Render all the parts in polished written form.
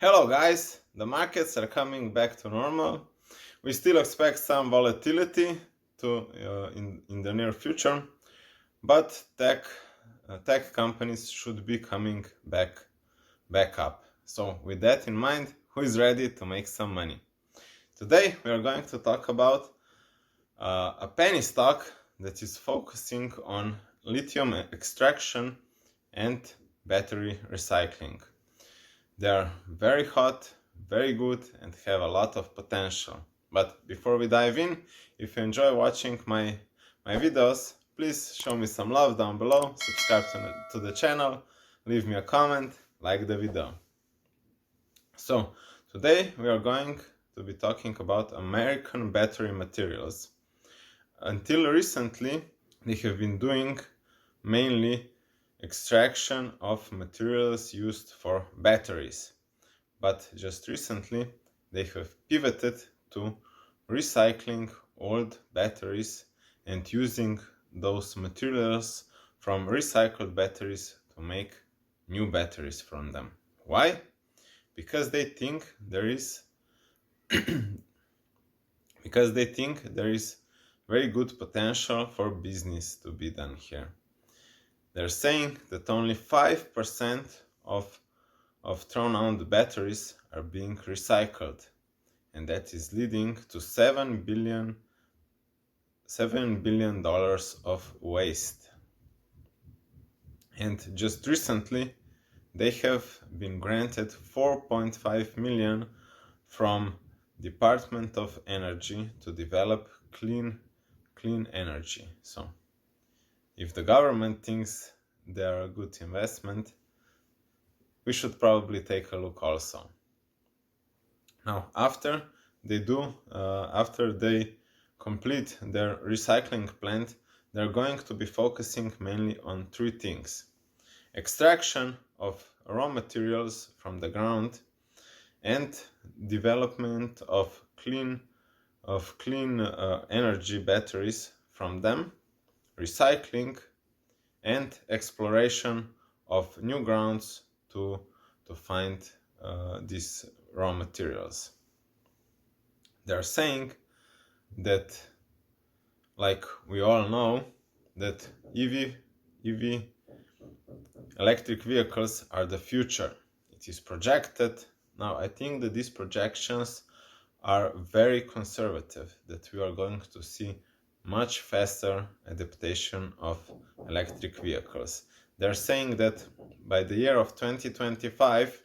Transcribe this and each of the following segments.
Hello guys, the markets are coming back to normal. We still expect some volatility in the near future, but tech companies should be coming back up. So with that in mind, who is ready to make some money? Today we are going to talk about a penny stock that is focusing on lithium extraction and battery recycling. They are very hot, very good, and have a lot of potential. But before we dive in, if you enjoy watching my videos, please show me some love down below, subscribe to the channel, leave me a comment, like the video. So today we are going to be talking about American battery materials. Until recently, they have been doing mainly extraction of materials used for batteries. But just recently, they have pivoted to recycling old batteries and using those materials from recycled batteries to make new batteries from them. Why? Because they think there is very good potential for business to be done here. They're saying that only 5% of thrown out batteries are being recycled, and that is leading to $7 billion of waste. And just recently, they have been granted 4.5 million from Department of Energy to develop clean energy. So if the government thinks they are a good investment, we should probably take a look also. Now, after they complete their recycling plant, they're going to be focusing mainly on three things: extraction of raw materials from the ground, and development of clean energy batteries from them, recycling, and exploration of new grounds to find these raw materials. They're saying that, like we all know, that EV electric vehicles are the future. It is projected. Now, I think that these projections are very conservative, that we are going to see much faster adaptation of electric vehicles. They're saying that by the year of 2025,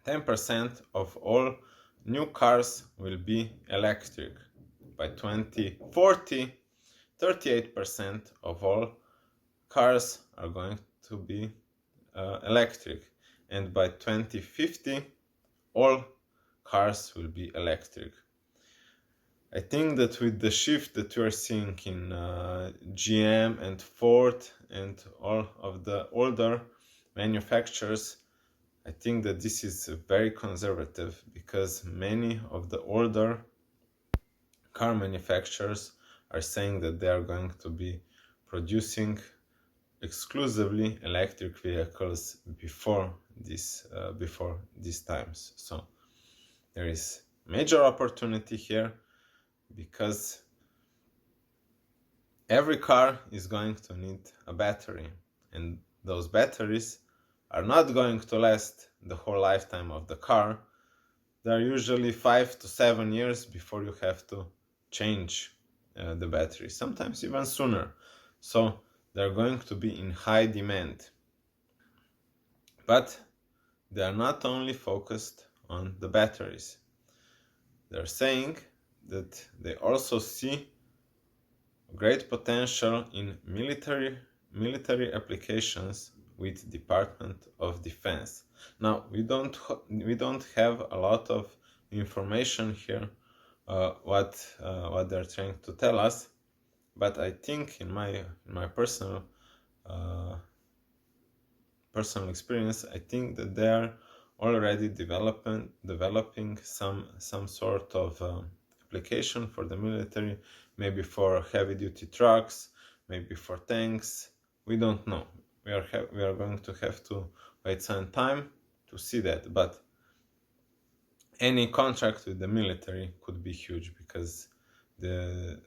10% of all new cars will be electric. By 2040, 38% of all cars are going to be electric. And by 2050, all cars will be electric. I think that with the shift that we are seeing in GM and Ford and all of the older manufacturers, I think that this is very conservative, because many of the older car manufacturers are saying that they are going to be producing exclusively electric vehicles before these times. So there is major opportunity here, because every car is going to need a battery, and those batteries are not going to last the whole lifetime of the car. They're usually 5 to 7 years before you have to change the battery, sometimes even sooner. So they're going to be in high demand. But they are not only focused on the batteries. They're saying that they also see great potential in military applications with Department of Defense. Now, we don't have a lot of information here what they're trying to tell us, but I think in my personal experience, I think that they are already developing some sort of application for the military, maybe for heavy duty trucks, maybe for tanks. We don't know. We are going to have to wait some time see that, but any contract with the military could be huge because the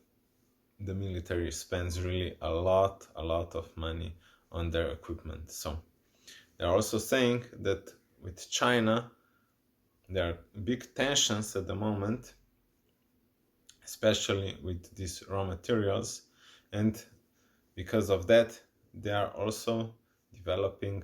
military spends really a lot of money on their equipment. So they're also saying that with China there are big tensions at the moment, especially with these raw materials, and because of that they are also developing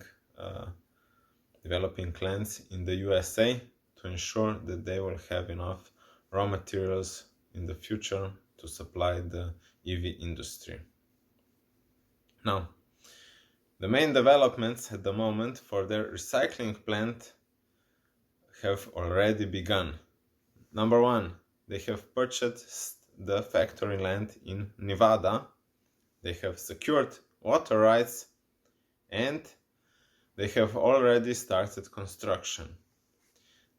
plants in the USA to ensure that they will have enough raw materials in the future to supply the EV industry. Now, the main developments at the moment for their recycling plant have already begun. Number one, they have purchased the factory land in Nevada, they have secured water rights, and they have already started construction.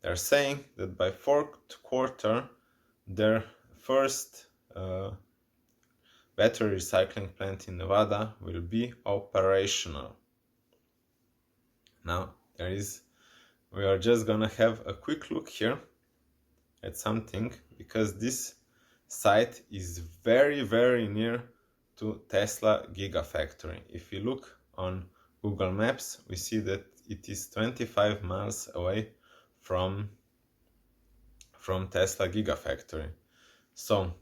They're saying that by fourth quarter their first battery recycling plant in Nevada will be operational. Now we are just gonna have a quick look here at something, because this site is very near to Tesla Gigafactory. If you look on Google Maps, we see that it is 25 miles away from Tesla Gigafactory. So,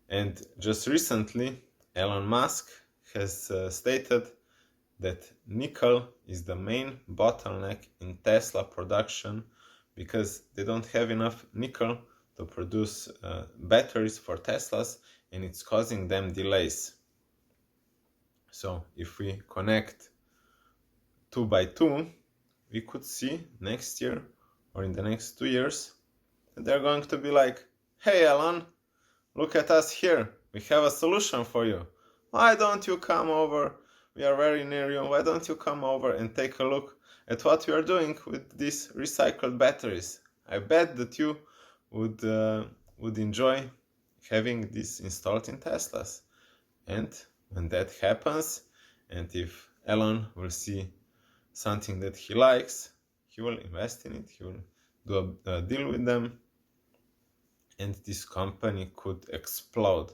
and just recently Elon Musk has stated that nickel is the main bottleneck in Tesla production because they don't have enough nickel to produce batteries for Teslas, and it's causing them delays. So if we connect 2 by 2, we could see next year or in the next 2 years that they're going to be like, hey Elon, look at us here, we have a solution for you. Why don't you come over? We are very near you. Why don't you come over and take a look at what we are doing with these recycled batteries? I bet that you would enjoy having this installed in Teslas. And when that happens, and if Elon will see something that he likes, he will invest in it, he will do a deal with them, and this company could explode.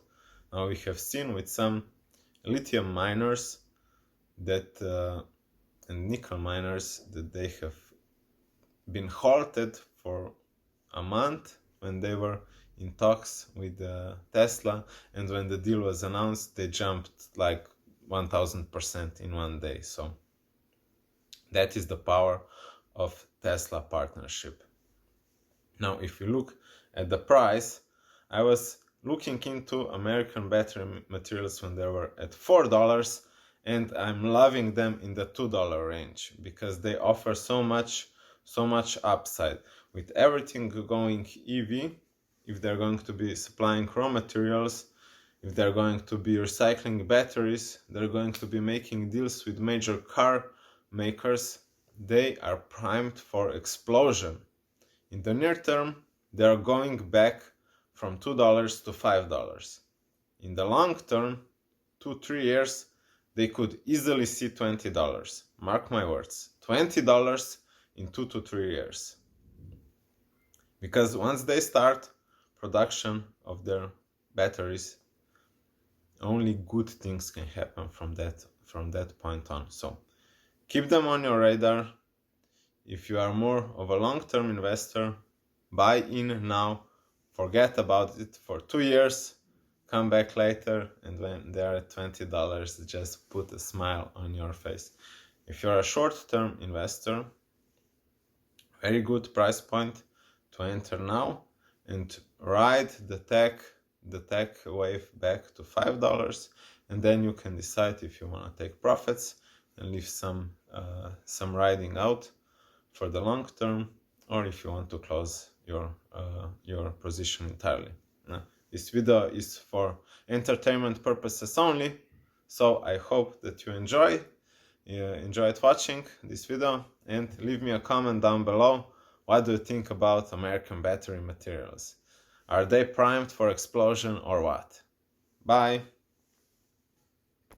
Now we have seen with some lithium miners that and nickel miners that they have been halted for a month when they were in talks with Tesla, and when the deal was announced they jumped like 1000% in one day. So that is the power of Tesla partnership. Now if you look at the price, I was looking into American battery materials when they were at $4, and I'm loving them in the $2 range because they offer so much upside. With everything going EV, if they're going to be supplying raw materials, if they're going to be recycling batteries, they're going to be making deals with major car makers, they are primed for explosion. In the near term, they are going back from $2 to $5. In the long term, 2-3 years, they could easily see $20. Mark my words, $20 in 2 to 3 years. Because once they start production of their batteries, only good things can happen from that point on. So keep them on your radar. If you are more of a long-term investor, buy in now, forget about it for 2 years, come back later, and when they are at $20, just put a smile on your face. If you're a short-term investor, very good price point to enter now and ride the tech wave back to $5, and then you can decide if you want to take profits and leave some riding out for the long term, or if you want to close your position entirely. This video is for entertainment purposes only, so I hope that you enjoyed watching this video, and leave me a comment down below. What do you think about American battery materials? Are they primed for explosion or what? Bye!